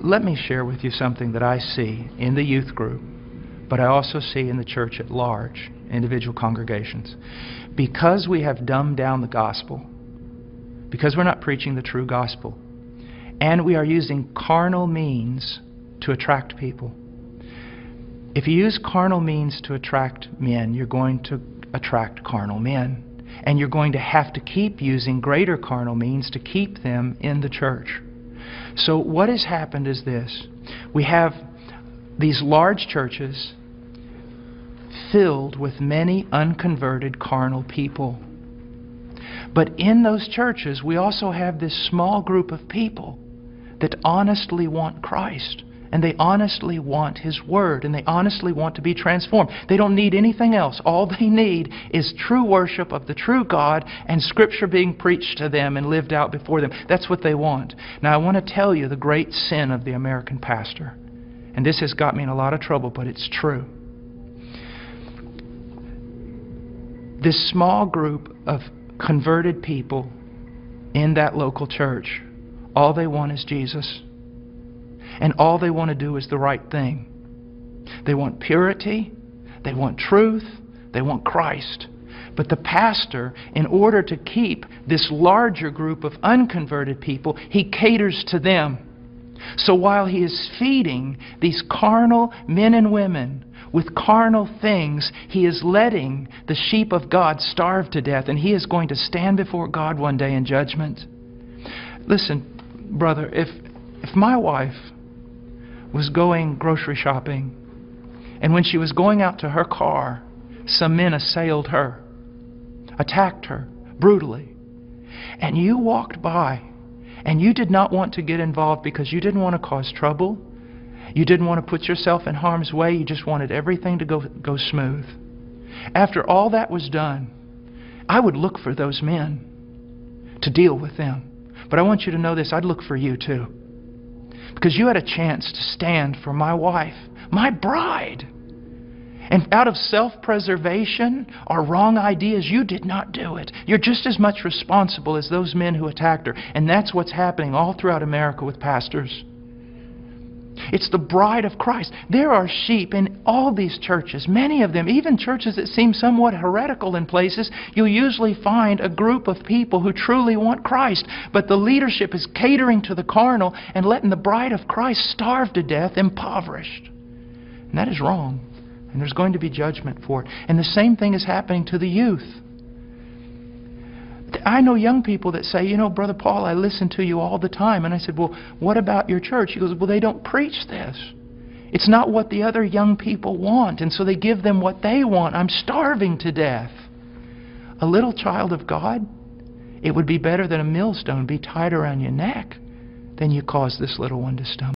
Let me share with you something that I see in the youth group, but I also see in the church at large, individual congregations. Because we have dumbed down the gospel, because we're not preaching the true gospel, and we are using carnal means to attract people. If you use carnal means to attract men, you're going to attract carnal men. And you're going to have to keep using greater carnal means to keep them in the church. So what has happened is this. We have these large churches filled with many unconverted carnal people. But in those churches, we also have this small group of people that honestly want Christ. And they honestly want His Word. And they honestly want to be transformed. They don't need anything else. All they need is true worship of the true God and Scripture being preached to them and lived out before them. That's what they want. Now I want to tell you the great sin of the American pastor. And this has got me in a lot of trouble, but it's true. This small group of converted people in that local church, all they want is Jesus. And all they want to do is the right thing. They want purity, they want truth, they want Christ. But the pastor, in order to keep this larger group of unconverted people, he caters to them. So while he is feeding these carnal men and women with carnal things, he is letting the sheep of God starve to death, and he is going to stand before God one day in judgment. Listen, brother, if my wife was going grocery shopping, and when she was going out to her car, some men assailed her, attacked her brutally, and you walked by, and you did not want to get involved because you didn't want to cause trouble, you didn't want to put yourself in harm's way, you just wanted everything to go smooth. After all that was done, I would look for those men to deal with them. But I want you to know this, I'd look for you too. Because you had a chance to stand for my wife, my bride. And out of self-preservation or wrong ideas, you did not do it. You're just as much responsible as those men who attacked her. And that's what's happening all throughout America with pastors. It's the bride of Christ. There are sheep in all these churches, many of them, even churches that seem somewhat heretical in places. You'll usually find a group of people who truly want Christ, but the leadership is catering to the carnal and letting the bride of Christ starve to death, impoverished. And that is wrong. And there's going to be judgment for it. And the same thing is happening to the youth. I know young people that say, you know, Brother Paul, I listen to you all the time. And I said, well, what about your church? He goes, well, they don't preach this. It's not what the other young people want. And so they give them what they want. I'm starving to death. A little child of God, it would be better than a millstone be tied around your neck than you cause this little one to stumble.